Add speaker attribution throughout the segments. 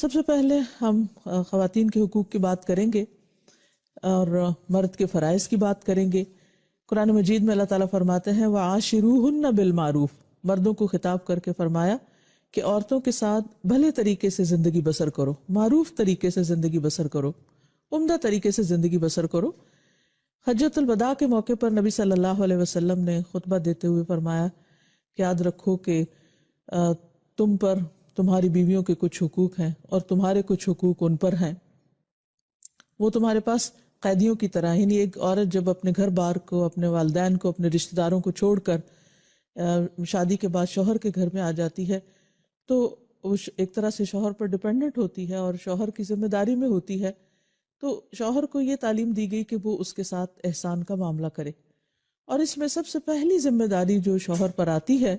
Speaker 1: سب سے پہلے ہم خواتین کے حقوق کی بات کریں گے اور مرد کے فرائض کی بات کریں گے۔ قرآن مجید میں اللہ تعالیٰ فرماتے ہیں وَعَاشِرُوهُنَّ بِالْمَعْرُوفِ، مردوں کو خطاب کر کے فرمایا کہ عورتوں کے ساتھ بھلے طریقے سے زندگی بسر کرو، معروف طریقے سے زندگی بسر کرو، عمدہ طریقے سے زندگی بسر کرو۔ حجۃ الوداع کے موقع پر نبی صلی اللہ علیہ وسلم نے خطبہ دیتے ہوئے فرمایا کہ یاد رکھو کہ تم پر تمہاری بیویوں کے کچھ حقوق ہیں اور تمہارے کچھ حقوق ان پر ہیں۔ وہ تمہارے پاس قیدیوں کی طرح، یعنی ایک عورت جب اپنے گھر بار کو، اپنے والدین کو، اپنے رشتہ داروں کو چھوڑ کر شادی کے بعد شوہر کے گھر میں آ جاتی ہے تو وہ ایک طرح سے شوہر پر ڈیپینڈنٹ ہوتی ہے اور شوہر کی ذمہ داری میں ہوتی ہے۔ تو شوہر کو یہ تعلیم دی گئی کہ وہ اس کے ساتھ احسان کا معاملہ کرے، اور اس میں سب سے پہلی ذمہ داری جو شوہر پر آتی ہے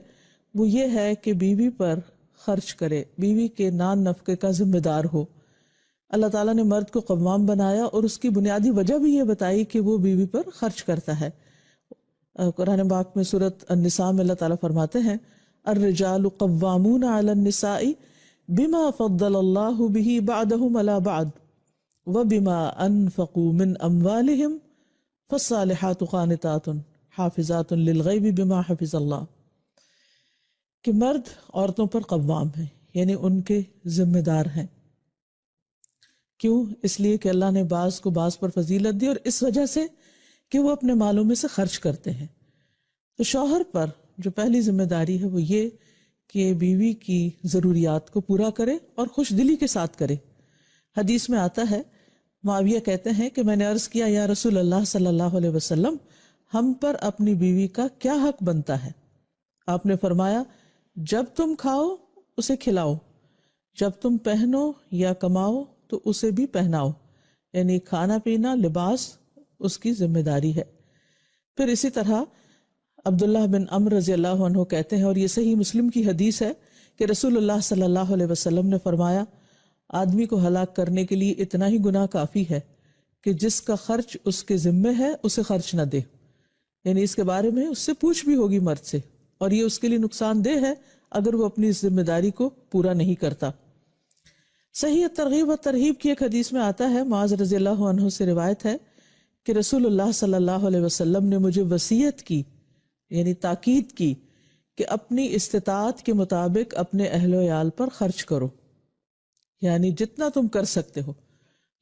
Speaker 1: وہ یہ ہے کہ بیوی پر خرچ کرے، بیوی کے نان نفقے کا ذمہ دار ہو۔ اللہ تعالیٰ نے مرد کو قوام بنایا اور اس کی بنیادی وجہ بھی یہ بتائی کہ وہ بیوی پر خرچ کرتا ہے۔ قرآن پاک میں سورۃ النساء میں اللہ تعالیٰ فرماتے ہیں الرجال قوامون علی النساء بما فضل اللہ به بعضهم علی بعض وبما انفقوا من اموالهم فالصالحات قانتات حافظات للغیب بما حفظ اللہ، کہ مرد عورتوں پر قوام ہیں، یعنی ان کے ذمہ دار ہیں۔ کیوں؟ اس لیے کہ اللہ نے بعض کو بعض پر فضیلت دی، اور اس وجہ سے کہ وہ اپنے مالوں میں سے خرچ کرتے ہیں۔ تو شوہر پر جو پہلی ذمہ داری ہے وہ یہ کہ بیوی کی ضروریات کو پورا کرے اور خوش دلی کے ساتھ کرے۔ حدیث میں آتا ہے، معاویہ کہتے ہیں کہ میں نے عرض کیا یا رسول اللہ صلی اللہ علیہ وسلم، ہم پر اپنی بیوی کا کیا حق بنتا ہے؟ آپ نے فرمایا جب تم کھاؤ اسے کھلاؤ، جب تم پہنو یا کماؤ تو اسے بھی پہناؤ، یعنی کھانا پینا لباس اس کی ذمہ داری ہے۔ پھر اسی طرح عبداللہ بن عمر رضی اللہ عنہ کہتے ہیں، اور یہ صحیح مسلم کی حدیث ہے، کہ رسول اللہ صلی اللہ علیہ وسلم نے فرمایا آدمی کو ہلاک کرنے کے لیے اتنا ہی گناہ کافی ہے کہ جس کا خرچ اس کے ذمہ ہے اسے خرچ نہ دے، یعنی اس کے بارے میں اس سے پوچھ بھی ہوگی مرد سے، اور یہ اس کے لیے نقصان دہ ہے اگر وہ اپنی ذمہ داری کو پورا نہیں کرتا۔ صحیح ترغیب و ترہیب کی ایک حدیث میں آتا ہے، معاذ رضی اللہ عنہ سے روایت ہے کہ رسول اللہ صلی اللہ علیہ وسلم نے مجھے وصیت کی، یعنی تاکید کی، کہ اپنی استطاعت کے مطابق اپنے اہل و عیال پر خرچ کرو، یعنی جتنا تم کر سکتے ہو۔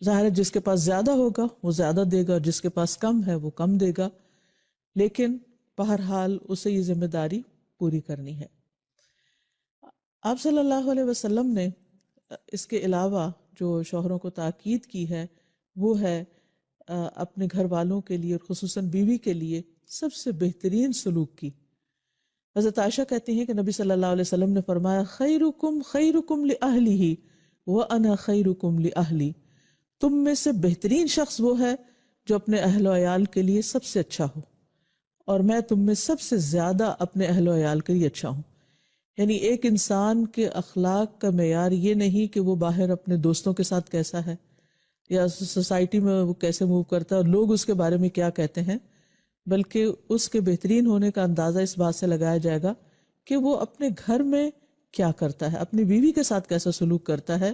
Speaker 1: ظاہر ہے جس کے پاس زیادہ ہوگا وہ زیادہ دے گا، جس کے پاس کم ہے وہ کم دے گا، لیکن بہرحال اسے یہ ذمہ داری پوری کرنی ہے۔ آپ صلی اللہ علیہ وسلم نے اس کے علاوہ جو شوہروں کو تاکید کی ہے وہ ہے اپنے گھر والوں کے لیے اور خصوصاً بیوی کے لیے سب سے بہترین سلوک کی۔ حضرت عائشہ کہتی ہیں کہ نبی صلی اللہ علیہ وسلم نے فرمایا خیرکم خیرکم لأہلہ وَأَنَا خَيْرُكُمْ لِأَهْلِي، تم میں سے بہترین شخص وہ ہے جو اپنے اہل و عیال کے لیے سب سے اچھا ہو، اور میں تم میں سب سے زیادہ اپنے اہل و عیال کے لیے اچھا ہوں۔ یعنی ایک انسان کے اخلاق کا معیار یہ نہیں کہ وہ باہر اپنے دوستوں کے ساتھ کیسا ہے یا سوسائٹی میں وہ کیسے موو کرتا ہے اور لوگ اس کے بارے میں کیا کہتے ہیں، بلکہ اس کے بہترین ہونے کا اندازہ اس بات سے لگایا جائے گا کہ وہ اپنے گھر میں کیا کرتا ہے، اپنی بیوی کے ساتھ کیسا سلوک کرتا ہے،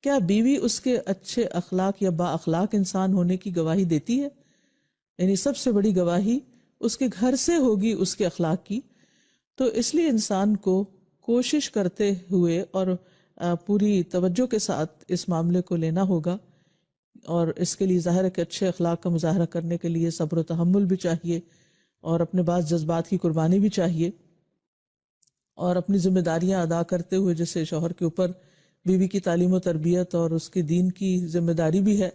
Speaker 1: کیا بیوی اس کے اچھے اخلاق یا با اخلاق انسان ہونے کی گواہی دیتی ہے؟ یعنی سب سے بڑی گواہی اس کے گھر سے ہوگی اس کے اخلاق کی۔ تو اس لیے انسان کو کوشش کرتے ہوئے اور پوری توجہ کے ساتھ اس معاملے کو لینا ہوگا، اور اس کے لیے ظاہر ہے کہ اچھے اخلاق کا مظاہرہ کرنے کے لیے صبر و تحمل بھی چاہیے، اور اپنے بعض جذبات کی قربانی بھی چاہیے، اور اپنی ذمہ داریاں ادا کرتے ہوئے جیسے شوہر کے اوپر بیوی کی تعلیم و تربیت اور اس کے دین کی ذمہ داری بھی ہے،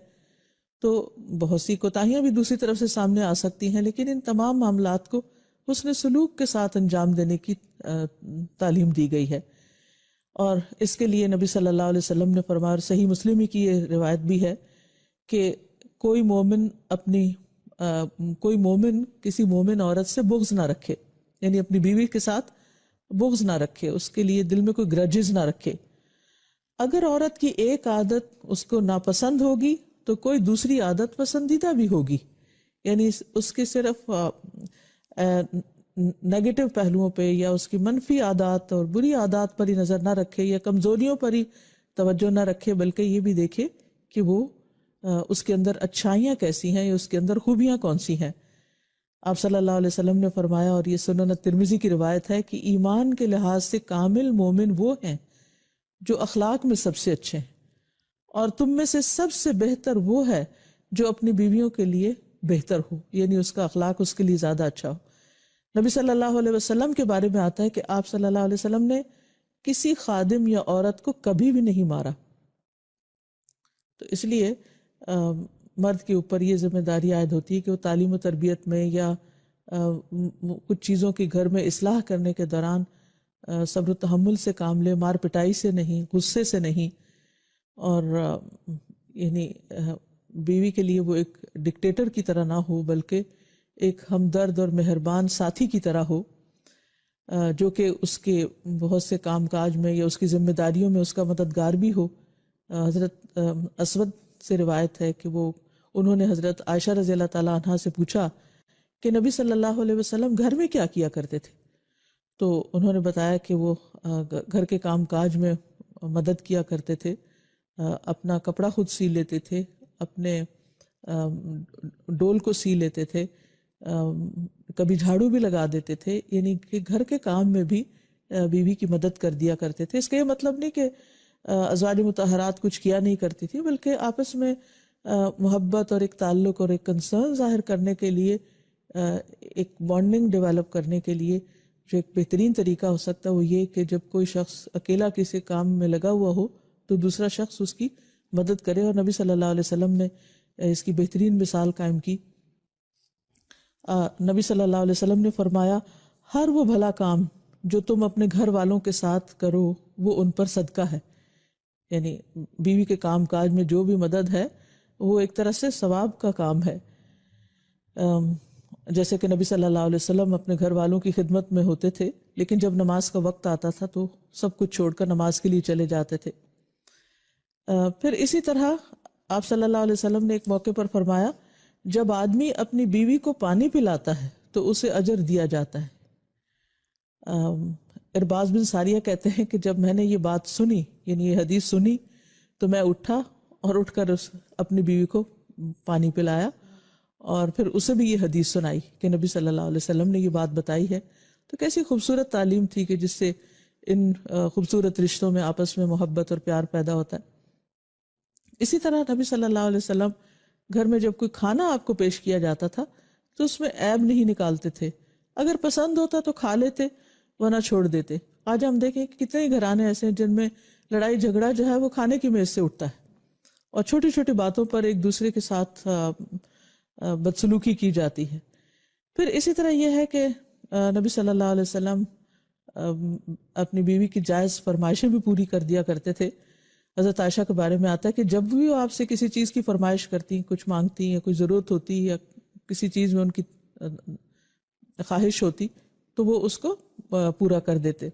Speaker 1: تو بہت سی کوتاہیاں بھی دوسری طرف سے سامنے آ سکتی ہیں، لیکن ان تمام معاملات کو حسن سلوک کے ساتھ انجام دینے کی تعلیم دی گئی ہے۔ اور اس کے لیے نبی صلی اللہ علیہ وسلم نے فرمایا، اور صحیح مسلم کی یہ روایت بھی ہے کہ کوئی مومن کسی مومن عورت سے بغض نہ رکھے، یعنی اپنی بیوی کے ساتھ بغض نہ رکھے، اس کے لیے دل میں کوئی گرجز نہ رکھے۔ اگر عورت کی ایک عادت اس کو ناپسند ہوگی تو کوئی دوسری عادت پسندیدہ بھی ہوگی، یعنی اس کے صرف نیگیٹو پہلوؤں پہ یا اس کی منفی عادات اور بری عادات پر ہی نظر نہ رکھے یا کمزوریوں پر ہی توجہ نہ رکھے بلکہ یہ بھی دیکھے کہ وہ اس کے اندر اچھائیاں کیسی ہیں یا اس کے اندر خوبیاں کون سی ہیں۔ آپ صلی اللہ علیہ وسلم نے فرمایا، اور یہ سنن ترمذی کی روایت ہے، کہ ایمان کے لحاظ سے کامل مومن وہ ہیں جو اخلاق میں سب سے اچھے ہیں، اور تم میں سے سب سے بہتر وہ ہے جو اپنی بیویوں کے لیے بہتر ہو، یعنی اس کا اخلاق اس کے لیے زیادہ اچھا ہو۔ نبی صلی اللہ علیہ وسلم کے بارے میں آتا ہے کہ آپ صلی اللہ علیہ وسلم نے کسی خادم یا عورت کو کبھی بھی نہیں مارا۔ تو اس لیے مرد کے اوپر یہ ذمہ داری عائد ہوتی ہے کہ وہ تعلیم و تربیت میں یا کچھ چیزوں کی گھر میں اصلاح کرنے کے دوران صبر و تحمل سے کام لے، مار پٹائی سے نہیں، غصے سے نہیں، اور یعنی بیوی کے لیے وہ ایک ڈکٹیٹر کی طرح نہ ہو بلکہ ایک ہمدرد اور مہربان ساتھی کی طرح ہو، جو کہ اس کے بہت سے کام کاج میں یا اس کی ذمہ داریوں میں اس کا مددگار بھی ہو۔ حضرت اسود سے روایت ہے کہ انہوں نے حضرت عائشہ رضی اللہ تعالیٰ عنہا سے پوچھا کہ نبی صلی اللہ علیہ وسلم گھر میں کیا کیا کرتے تھے؟ تو انہوں نے بتایا کہ وہ گھر کے کام کاج میں مدد کیا کرتے تھے، اپنا کپڑا خود سی لیتے تھے، اپنے ڈول کو سی لیتے تھے، کبھی جھاڑو بھی لگا دیتے تھے، یعنی کہ گھر کے کام میں بھی بیوی کی مدد کر دیا کرتے تھے۔ اس کا یہ مطلب نہیں کہ ازواج مطہرات کچھ کیا نہیں کرتی تھی، بلکہ آپس میں محبت اور ایک تعلق اور ایک کنسرن ظاہر کرنے کے لیے، ایک بانڈنگ ڈیولپ کرنے کے لیے جو ایک بہترین طریقہ ہو سکتا ہے وہ یہ کہ جب کوئی شخص اکیلا کسی کام میں لگا ہوا ہو تو دوسرا شخص اس کی مدد کرے، اور نبی صلی اللہ علیہ وسلم نے اس کی بہترین مثال قائم کی۔ نبی صلی اللہ علیہ وسلم نے فرمایا، ہر وہ بھلا کام جو تم اپنے گھر والوں کے ساتھ کرو وہ ان پر صدقہ ہے، یعنی بیوی کے کام کاج میں جو بھی مدد ہے وہ ایک طرح سے ثواب کا کام ہے۔ جیسے کہ نبی صلی اللہ علیہ وسلم اپنے گھر والوں کی خدمت میں ہوتے تھے، لیکن جب نماز کا وقت آتا تھا تو سب کچھ چھوڑ کر نماز کے لیے چلے جاتے تھے۔ پھر اسی طرح آپ صلی اللہ علیہ وسلم نے ایک موقع پر فرمایا، جب آدمی اپنی بیوی کو پانی پلاتا ہے تو اسے اجر دیا جاتا ہے۔ ارباز بن ساریہ کہتے ہیں کہ جب میں نے یہ بات سنی، یعنی یہ حدیث سنی، تو میں اٹھا اور اٹھ کر اپنی بیوی کو پانی پلایا، اور پھر اسے بھی یہ حدیث سنائی کہ نبی صلی اللہ علیہ وسلم نے یہ بات بتائی ہے۔ تو کیسی خوبصورت تعلیم تھی کہ جس سے ان خوبصورت رشتوں میں آپس میں محبت اور پیار پیدا ہوتا ہے۔ اسی طرح نبی صلی اللہ علیہ وسلم گھر میں جب کوئی کھانا آپ کو پیش کیا جاتا تھا تو اس میں عیب نہیں نکالتے تھے، اگر پسند ہوتا تو کھا لیتے ورنہ چھوڑ دیتے۔ آج ہم دیکھیں کہ کتنے گھرانے ایسے ہیں جن میں لڑائی جھگڑا جو ہے وہ کھانے کی میز سے اٹھتا ہے، اور چھوٹی چھوٹی باتوں پر ایک دوسرے کے ساتھ بدسلوکی کی جاتی ہے۔ پھر اسی طرح یہ ہے کہ نبی صلی اللہ علیہ وسلم اپنی بیوی کی جائز فرمائشیں بھی پوری کر دیا کرتے تھے۔ حضرت عائشہ کے بارے میں آتا ہے کہ جب بھی وہ آپ سے کسی چیز کی فرمائش کرتی، کچھ مانگتی یا کوئی ضرورت ہوتی یا کسی چیز میں ان کی خواہش ہوتی تو وہ اس کو پورا کر دیتے۔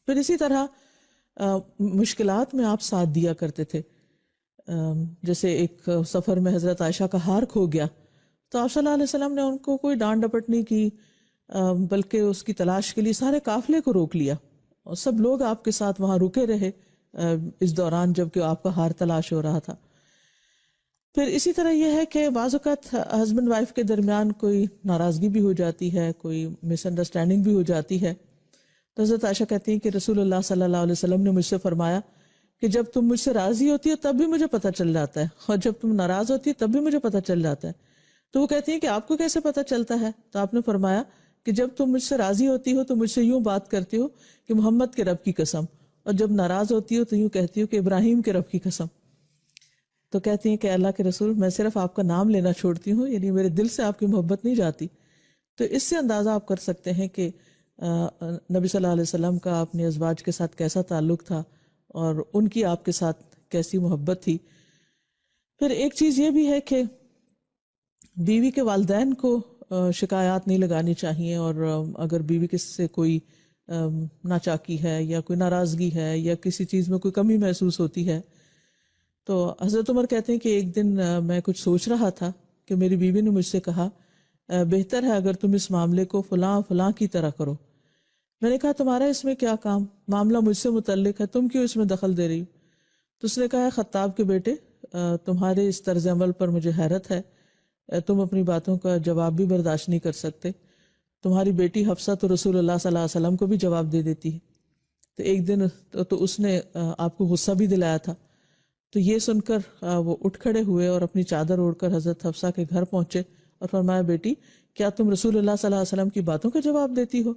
Speaker 1: پھر اسی طرح مشکلات میں آپ ساتھ دیا کرتے تھے۔ جیسے ایک سفر میں حضرت عائشہ کا ہار کھو گیا تو آپ صلی اللہ علیہ وسلم نے ان کو کوئی ڈانٹ ڈپٹ نہیں کی، بلکہ اس کی تلاش کے لیے سارے قافلے کو روک لیا، اور سب لوگ آپ کے ساتھ وہاں رکے رہے اس دوران جب کہ آپ کا ہار تلاش ہو رہا تھا۔ پھر اسی طرح یہ ہے کہ بعض اوقات ہسبینڈ وائف کے درمیان کوئی ناراضگی بھی ہو جاتی ہے، کوئی مس انڈرسٹینڈنگ بھی ہو جاتی ہے، تو حضرت عائشہ کہتی ہیں کہ رسول اللہ صلی اللہ علیہ وسلم نے مجھ سے فرمایا کہ جب تم مجھ سے راضی ہوتی ہو تب بھی مجھے پتہ چل جاتا ہے، اور جب تم ناراض ہوتی ہے تب بھی مجھے پتہ چل جاتا ہے۔ تو وہ کہتی ہیں کہ آپ کو کیسے پتہ چلتا ہے؟ تو آپ نے فرمایا کہ جب تم مجھ سے راضی ہوتی ہو تو مجھ سے یوں بات کرتی ہو کہ محمد کے رب کی قسم، اور جب ناراض ہوتی ہو تو یوں کہتی ہو کہ ابراہیم کے رب کی قسم۔ تو کہتی ہیں کہ اللہ کے رسول، میں صرف آپ کا نام لینا چھوڑتی ہوں، یعنی میرے دل سے آپ کی محبت نہیں جاتی۔ تو اس سے اندازہ آپ کر سکتے ہیں کہ نبی صلی اللہ علیہ وسلم کا اپنے ازواج کے ساتھ کیسا تعلق تھا اور ان کی آپ کے ساتھ کیسی محبت تھی۔ پھر ایک چیز یہ بھی ہے کہ بیوی کے والدین کو شکایات نہیں لگانی چاہیے، اور اگر بیوی کے سے کوئی ناچاکی ہے یا کوئی ناراضگی ہے یا کسی چیز میں کوئی کمی محسوس ہوتی ہے، تو حضرت عمر کہتے ہیں کہ ایک دن میں کچھ سوچ رہا تھا کہ میری بیوی نے مجھ سے کہا، بہتر ہے اگر تم اس معاملے کو فلاں فلاں کی طرح کرو۔ میں نے کہا تمہارا اس میں کیا کام، معاملہ مجھ سے متعلق ہے، تم کیوں اس میں دخل دے رہی ہو؟ تو اس نے کہا خطاب کے بیٹے تمہارے اس طرز عمل پر مجھے حیرت ہے، تم اپنی باتوں کا جواب بھی برداشت نہیں کر سکتے، تمہاری بیٹی حفصہ تو رسول اللہ صلی اللہ علیہ وسلم کو بھی جواب دے دیتی ہے۔ تو ایک دن تو اس نے آپ کو غصہ بھی دلایا تھا۔ تو یہ سن کر وہ اٹھ کھڑے ہوئے اور اپنی چادر اوڑھ کر حضرت حفصہ کے گھر پہنچے اور فرمایا بیٹی کیا تم رسول اللہ صلی اللہ علیہ وسلم کی باتوں کا جواب دیتی ہو،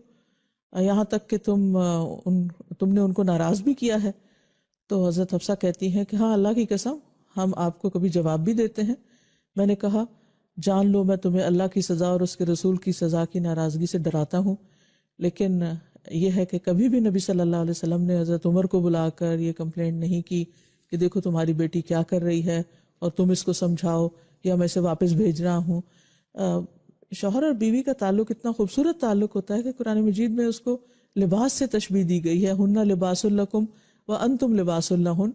Speaker 1: یہاں تک کہ تم نے ان کو ناراض بھی کیا ہے؟ تو حضرت حفصہ کہتی ہیں کہ ہاں اللہ کی قسم ہم آپ کو کبھی جواب بھی دیتے ہیں۔ میں نے کہا جان لو میں تمہیں اللہ کی سزا اور اس کے رسول کی سزا کی ناراضگی سے ڈراتا ہوں، لیکن یہ ہے کہ کبھی بھی نبی صلی اللہ علیہ وسلم نے حضرت عمر کو بلا کر یہ کمپلینٹ نہیں کی کہ دیکھو تمہاری بیٹی کیا کر رہی ہے اور تم اس کو سمجھاؤ یا میں اسے واپس بھیج رہا ہوں۔ شوہر اور بیوی کا تعلق اتنا خوبصورت تعلق ہوتا ہے کہ قرآن مجید میں اس کو لباس سے تشبیہ دی گئی ہے، ہن لباس لکم وانتم لباس لہن،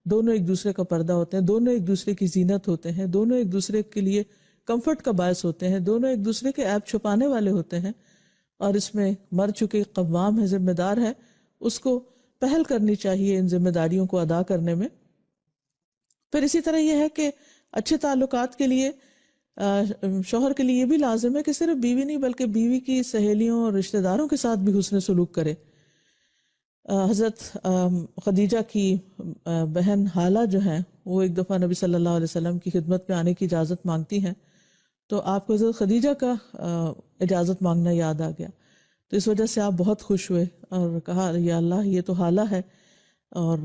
Speaker 1: دونوں ایک دوسرے کا پردہ ہوتے ہیں، دونوں ایک دوسرے کی زینت ہوتے ہیں، دونوں ایک دوسرے کے لیے کمفرٹ کا باعث ہوتے ہیں، دونوں ایک دوسرے کے عیب چھپانے والے ہوتے ہیں۔ اور اس میں مرد چکے قوام ہے، ذمہ دار ہے، اس کو پہل کرنی چاہیے ان ذمہ داریوں کو ادا کرنے میں۔ پھر اسی طرح یہ ہے کہ اچھے تعلقات کے لیے شوہر کے لیے یہ بھی لازم ہے کہ صرف بیوی نہیں بلکہ بیوی کی سہیلیوں اور رشتہ داروں کے ساتھ بھی حسن سلوک کرے۔ حضرت خدیجہ کی بہن حالہ جو ہیں وہ ایک دفعہ نبی صلی اللہ علیہ وسلم کی خدمت میں آنے کی اجازت مانگتی ہیں، تو آپ کو حضرت خدیجہ کا اجازت مانگنا یاد آ گیا، تو اس وجہ سے آپ بہت خوش ہوئے اور کہا یا اللہ یہ تو حالہ ہے۔ اور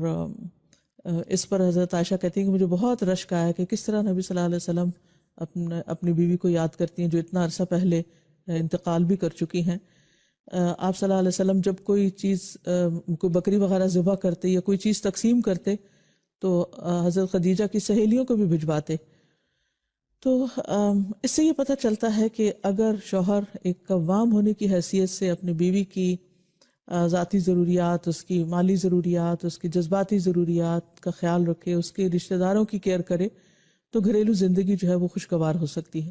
Speaker 1: اس پر حضرت عائشہ کہتی ہیں کہ مجھے بہت رشک آیا کہ کس طرح نبی صلی اللہ علیہ وسلم اپنی بیوی کو یاد کرتی ہیں جو اتنا عرصہ پہلے انتقال بھی کر چکی ہیں۔ آپ صلی اللہ علیہ وسلم جب کوئی چیز کوئی بکری وغیرہ ذبح کرتے یا کوئی چیز تقسیم کرتے تو حضرت خدیجہ کی سہیلیوں کو بھی بھجواتے۔ تو اس سے یہ پتہ چلتا ہے کہ اگر شوہر ایک قوام ہونے کی حیثیت سے اپنی بیوی کی ذاتی ضروریات، اس کی مالی ضروریات، اس کی جذباتی ضروریات کا خیال رکھے، اس کے رشتہ داروں کی کیئر کرے، تو گھریلو زندگی جو ہے وہ خوشگوار ہو سکتی ہے۔